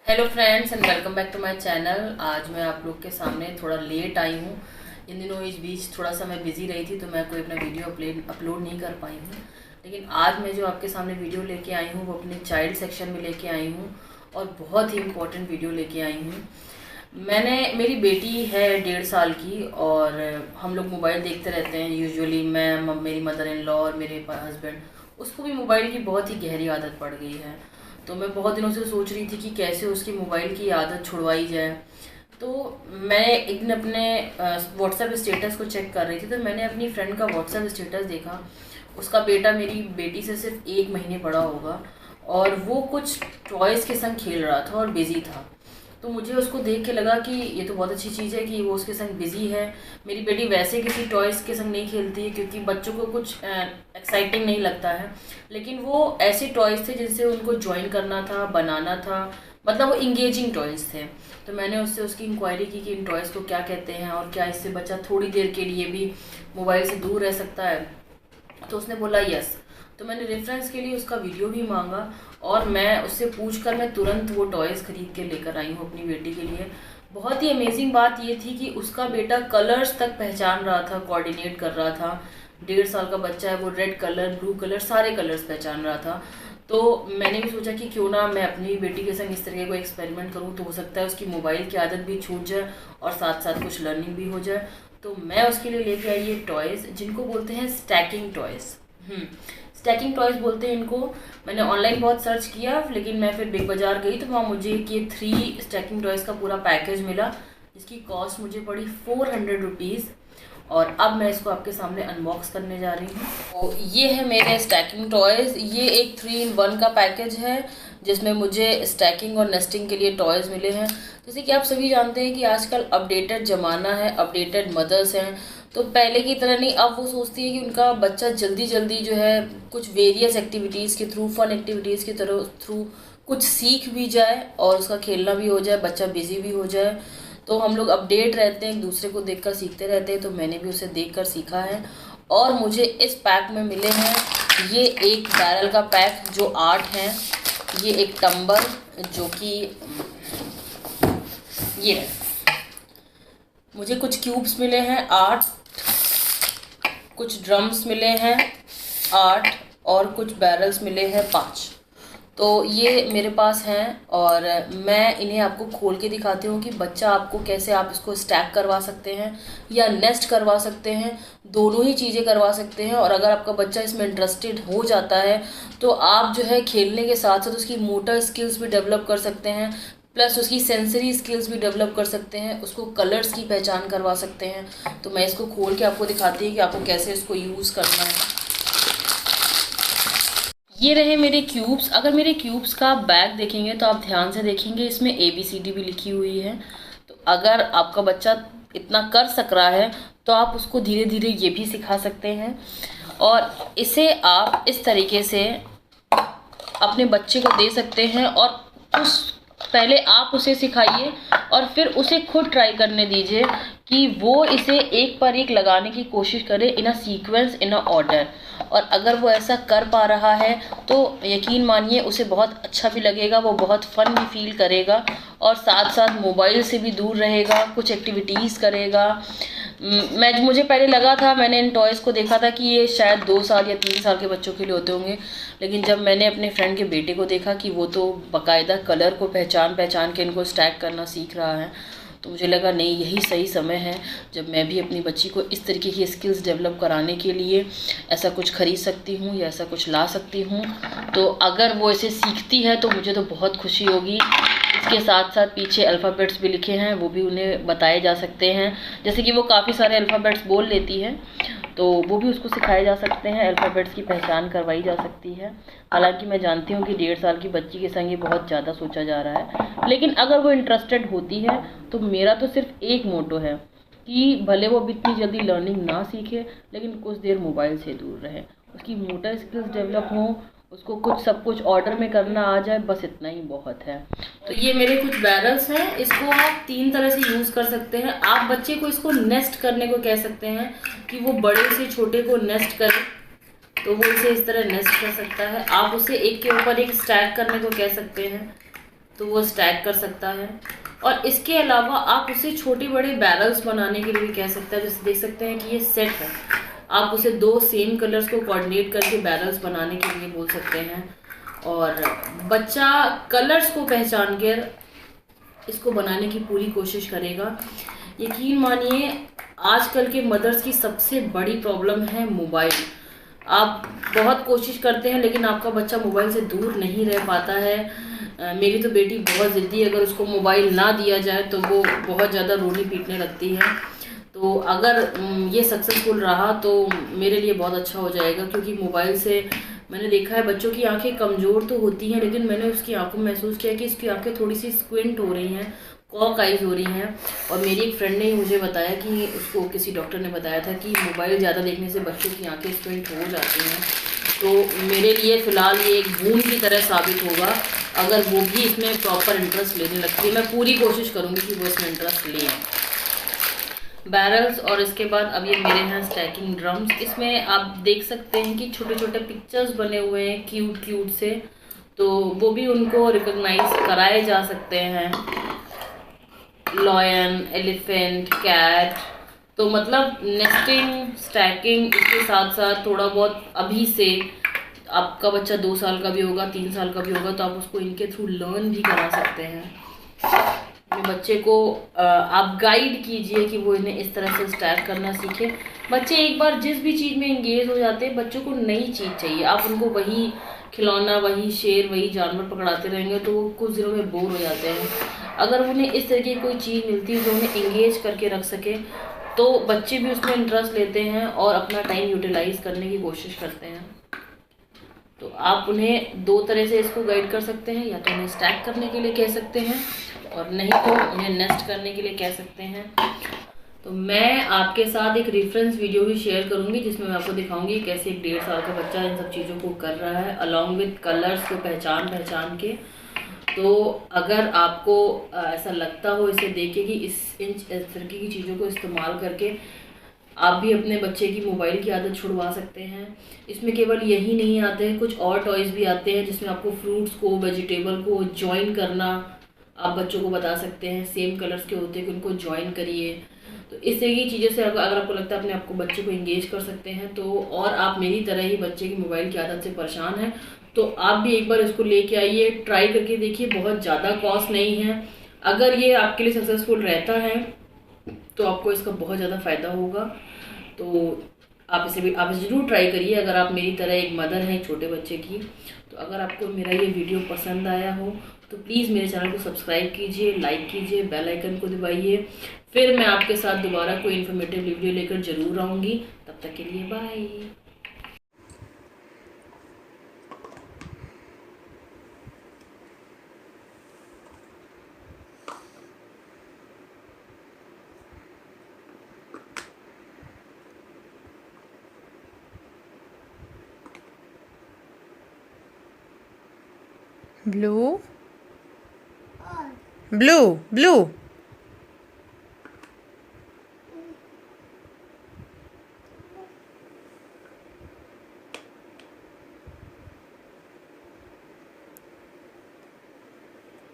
Hello friends and welcome back to my channel. आज मैं आप लोग के सामने थोड़ा लेट आई हूँ। इन दिनों इस बीच थोड़ा सा मैं बिज़ी रही थी तो मैं कोई अपना वीडियो अपलोड नहीं कर पाई हूँ। लेकिन आज मैं जो आपके सामने वीडियो लेके आई हूँ वो अपने चाइल्ड सेक्शन में लेके आई हूँ और बहुत ही इम्पोर्टेंट वीडियो लेके आई हूँ। मेरी बेटी है 1.5 साल की और हम लोग मोबाइल देखते रहते हैं यूजुअली। मेरी मदर इन लॉ और मेरे हस्बैंड, उसको भी मोबाइल की बहुत ही गहरी आदत पड़ गई है। तो मैं बहुत दिनों से सोच रही थी कि कैसे उसकी मोबाइल की आदत छुड़वाई जाए। तो मैं एक दिन अपने व्हाट्सएप स्टेटस को चेक कर रही थी तो मैंने अपनी फ्रेंड का व्हाट्सएप स्टेटस देखा। उसका बेटा मेरी बेटी से सिर्फ 1 महीने बड़ा होगा और वो कुछ टॉयज़ के संग खेल रहा था और बिज़ी था। तो मुझे उसको देख के लगा कि ये तो बहुत अच्छी चीज़ है कि वो उसके संग बिज़ी है। मेरी बेटी वैसे किसी टॉयज़ के संग नहीं खेलती है क्योंकि बच्चों को कुछ एक्साइटिंग नहीं लगता है। लेकिन वो ऐसे टॉयज़ थे जिनसे उनको ज्वाइन करना था, बनाना था, मतलब वो इंगेजिंग टॉयज़ थे। तो मैंने उससे उसकी इंक्वायरी की कि इन टॉयज़ को क्या कहते हैं और क्या इससे बच्चा थोड़ी देर के लिए भी मोबाइल से दूर रह सकता है। तो उसने बोला यस। तो मैंने रेफरेंस के लिए उसका वीडियो भी मांगा और मैं उससे पूछकर मैं तुरंत वो टॉयज़ खरीद के लेकर आई हूँ अपनी बेटी के लिए। बहुत ही अमेजिंग बात ये थी कि उसका बेटा कलर्स तक पहचान रहा था, कोऑर्डिनेट कर रहा था। 1.5 साल का बच्चा है, वो रेड कलर, ब्लू कलर, सारे कलर्स पहचान रहा था। तो मैंने भी सोचा कि क्यों ना मैं अपनी बेटी के संग इस तरह का एक्सपेरिमेंट करूँ, तो हो सकता है उसकी मोबाइल की आदत भी छूट जाए और साथ साथ कुछ लर्निंग भी हो जाए। तो मैं उसके लिए लेके आई ये टॉयज़ जिनको बोलते हैं स्टैकिंग टॉयज़। स्टैकिंग टॉयज़ बोलते हैं इनको। मैंने ऑनलाइन बहुत सर्च किया लेकिन मैं फिर बिग बाज़ार गई तो वहाँ मुझे ये 3 स्टैकिंग टॉयज़ का पूरा पैकेज मिला जिसकी कॉस्ट मुझे पड़ी 400 रुपीज़। और अब मैं इसको आपके सामने अनबॉक्स करने जा रही हूँ। तो ये है मेरे स्टैकिंग टॉयज़। ये एक 3 in 1 का पैकेज है जिसमें मुझे स्टैकिंग और नेस्टिंग के लिए टॉयज़ मिले हैं। जैसे कि आप सभी जानते हैं कि आजकल अपडेटेड ज़माना है, अपडेटेड मदर्स हैं। तो पहले की तरह नहीं, अब वो सोचती है कि उनका बच्चा जल्दी जल्दी जो है कुछ वेरियस एक्टिविटीज़ के थ्रू, फन एक्टिविटीज़ के थ्रू कुछ सीख भी जाए और उसका खेलना भी हो जाए, बच्चा बिजी भी हो जाए। तो हम लोग अपडेट रहते हैं, एक दूसरे को देखकर सीखते रहते हैं। तो मैंने भी उसे देखकर सीखा है और मुझे इस पैक में मिले हैं ये एक बैरल का पैक जो 8 हैं, ये एक टम्बर जो कि ये है, मुझे कुछ क्यूब्स मिले हैं 8, कुछ ड्रम्स मिले हैं 8 और कुछ बैरल्स मिले हैं 5। तो ये मेरे पास हैं और मैं इन्हें आपको खोल के दिखाती हूँ कि बच्चा आपको कैसे आप इसको स्टैक करवा सकते हैं या नेस्ट करवा सकते हैं, दोनों ही चीज़ें करवा सकते हैं। और अगर आपका बच्चा इसमें इंटरेस्टेड हो जाता है तो आप जो है खेलने के साथ साथ उसकी मोटर स्किल्स भी डेवलप कर सकते हैं, प्लस उसकी सेंसरी स्किल्स भी डेवलप कर सकते हैं, उसको कलर्स की पहचान करवा सकते हैं। तो मैं इसको खोल के आपको दिखाती हूँ कि आपको कैसे इसको यूज़ करना है। ये रहे मेरे क्यूब्स। अगर मेरे क्यूब्स का बैग देखेंगे तो आप ध्यान से देखेंगे, इसमें ABCD भी लिखी हुई है। तो अगर आपका बच्चा इतना कर सक रहा है तो आप उसको धीरे धीरे ये भी सिखा सकते हैं। और इसे आप इस तरीके से अपने बच्चे को दे सकते हैं और उस पहले आप उसे सिखाइए और फिर उसे खुद ट्राई करने दीजिए कि वो इसे एक पर एक लगाने की कोशिश करे इन a sequence, in a order. और अगर वो ऐसा कर पा रहा है तो यकीन मानिए उसे बहुत अच्छा भी लगेगा, वो बहुत फन भी फील करेगा और साथ साथ मोबाइल से भी दूर रहेगा, कुछ एक्टिविटीज़ करेगा। मुझे पहले लगा था, मैंने इन टॉयज़ को देखा था कि ये शायद 2 साल या 3 साल के बच्चों के लिए होते होंगे। लेकिन जब मैंने अपने फ्रेंड के बेटे को देखा कि वो तो बाकायदा कलर को पहचान पहचान के इनको स्टैक करना सीख रहा है, तो मुझे लगा नहीं, यही सही समय है जब मैं भी अपनी बच्ची को इस तरीके की स्किल्स डेवलप कराने के लिए ऐसा कुछ खरीद सकती हूँ या ऐसा कुछ ला सकती हूँ। तो अगर वो इसे सीखती है तो मुझे तो बहुत खुशी होगी। इसके साथ साथ पीछे अल्फ़ाबेट्स भी लिखे हैं, वो भी उन्हें बताए जा सकते हैं। जैसे कि वो काफ़ी सारे अल्फ़ाबेट्स बोल लेती है तो वो भी उसको सिखाए जा सकते हैं, अल्फ़ाबेट्स की पहचान करवाई जा सकती है। हालांकि मैं जानती हूँ कि 1.5 साल की बच्ची के संग ये बहुत ज़्यादा सोचा जा रहा है, लेकिन अगर वो इंटरेस्टेड होती है तो मेरा तो सिर्फ एक मोटो है कि भले वो इतनी जल्दी लर्निंग ना सीखे लेकिन कुछ देर मोबाइल से दूर रहे, उसकी मोटर स्किल्स डेवलप हों, उसको सब कुछ ऑर्डर में करना आ जाए, बस इतना ही बहुत है। तो ये मेरे कुछ बैरल्स हैं, इसको आप 3 तरह से यूज़ कर सकते हैं। आप बच्चे को इसको नेस्ट करने को कह सकते हैं कि वो बड़े से छोटे को नेस्ट करे, तो वो इसे इस तरह नेस्ट कर सकता है। आप उसे एक के ऊपर एक स्टैक करने को कह सकते हैं तो वो स्टैक कर सकता है। और इसके अलावा आप उसे छोटे बड़े बैरल्स बनाने के लिए भी कह सकते हैं। जैसे देख सकते हैं कि ये सेट है, आप उसे 2 सेम कलर्स को कोऑर्डिनेट करके बैरल्स बनाने के लिए बोल सकते हैं। और बच्चा कलर्स को पहचान कर इसको बनाने की पूरी कोशिश करेगा। यकीन मानिए आजकल के मदर्स की सबसे बड़ी प्रॉब्लम है मोबाइल। आप बहुत कोशिश करते हैं लेकिन आपका बच्चा मोबाइल से दूर नहीं रह पाता है। मेरी तो बेटी बहुत ज़िद्दी है, अगर उसको मोबाइल ना दिया जाए तो वो बहुत ज़्यादा रोने पीटने लगती है। तो अगर ये सक्सेसफुल रहा तो मेरे लिए बहुत अच्छा हो जाएगा, क्योंकि मोबाइल से मैंने देखा है बच्चों की आंखें कमज़ोर तो होती हैं, लेकिन मैंने उसकी आंखों में महसूस किया कि इसकी आंखें थोड़ी सी स्क्विंट हो रही हैं, कॉक आइज हो रही हैं। और मेरी एक फ्रेंड ने ही मुझे बताया कि उसको किसी डॉक्टर ने बताया था कि मोबाइल ज़्यादा देखने से बच्चों की आंखें स्क्विंट हो जाती हैं। तो मेरे लिए फ़िलहाल ये एक बूंद की तरह साबित होगा अगर वो भी इसमें प्रॉपर इंटरेस्ट लेने लगती है। मैं पूरी कोशिश करूँगी कि वो इसमें इंटरेस्ट लें। बैरल्स और इसके बाद अब ये मेरे हैं स्टैकिंग ड्रम्स। इसमें आप देख सकते हैं कि छोटे छोटे पिक्चर्स बने हुए हैं क्यूट क्यूट से, तो वो भी उनको रिकॉग्नाइज कराए जा सकते हैं। Lion, elephant, cat. तो मतलब नेस्टिंग, स्टैकिंग, इसके साथ साथ थोड़ा बहुत अभी से आपका बच्चा 2 साल का भी होगा, 3 साल का भी होगा, तो आप उसको इनके थ्रू लर्न भी करा सकते हैं। अपने बच्चे को आप गाइड कीजिए कि वो इन्हें इस तरह से स्टैक करना सीखे। बच्चे एक बार जिस भी चीज़ में इंगेज हो जाते हैं, बच्चों को नई चीज़ चाहिए। आप उनको वही खिलौना, वही शेर, वही जानवर पकड़ाते रहेंगे तो वो कुछ दिनों में बोर हो जाते हैं। अगर उन्हें इस तरह की कोई चीज़ मिलती है जो उन्हें इंगेज करके रख सके, तो बच्चे भी उसमें इंटरेस्ट लेते हैं और अपना टाइम यूटिलाइज करने की कोशिश करते हैं। तो आप उन्हें 2 तरह से इसको गाइड कर सकते हैं, या तो उन्हें स्टैक करने के लिए कह सकते हैं और नहीं तो उन्हें नेस्ट करने के लिए कह सकते हैं। तो मैं आपके साथ एक रेफरेंस वीडियो भी शेयर करूंगी जिसमें मैं आपको दिखाऊंगी कैसे एक 1.5 साल का बच्चा इन सब चीज़ों को कर रहा है अलॉन्ग विद कलर्स को पहचान के। तो अगर आपको ऐसा लगता हो इसे देख के कि इस तरह की चीज़ों को इस्तेमाल करके आप भी अपने बच्चे की मोबाइल की आदत छुड़वा सकते हैं। इसमें केवल यही नहीं आते हैं, कुछ और टॉयज़ भी आते हैं जिसमें आपको फ्रूट्स को, वेजिटेबल को ज्वाइन करना आप बच्चों को बता सकते हैं। सेम कलर्स के होते हैं कि उनको ज्वाइन करिए। तो इस तरह की चीज़ों से अगर आपको लगता है अपने आपको बच्चे को इंगेज कर सकते हैं, तो और आप मेरी तरह ही बच्चे की मोबाइल की आदत से परेशान हैं, तो आप भी एक बार इसको लेके आइए, ट्राई करके देखिए। बहुत ज़्यादा कॉस्ट नहीं है। अगर ये आपके लिए सक्सेसफुल रहता है तो आपको इसका बहुत ज़्यादा फ़ायदा होगा। तो आप इसे ज़रूर ट्राई करिए अगर आप मेरी तरह एक मदर हैं छोटे बच्चे की। तो अगर आपको मेरा ये वीडियो पसंद आया हो तो प्लीज़ मेरे चैनल को सब्सक्राइब कीजिए, लाइक कीजिए, बेल आइकन को दबाइए। फिर मैं आपके साथ दोबारा कोई इन्फॉर्मेटिव वीडियो लेकर ज़रूर आऊँगी। तब तक के लिए बाय। Blue, blue, blue.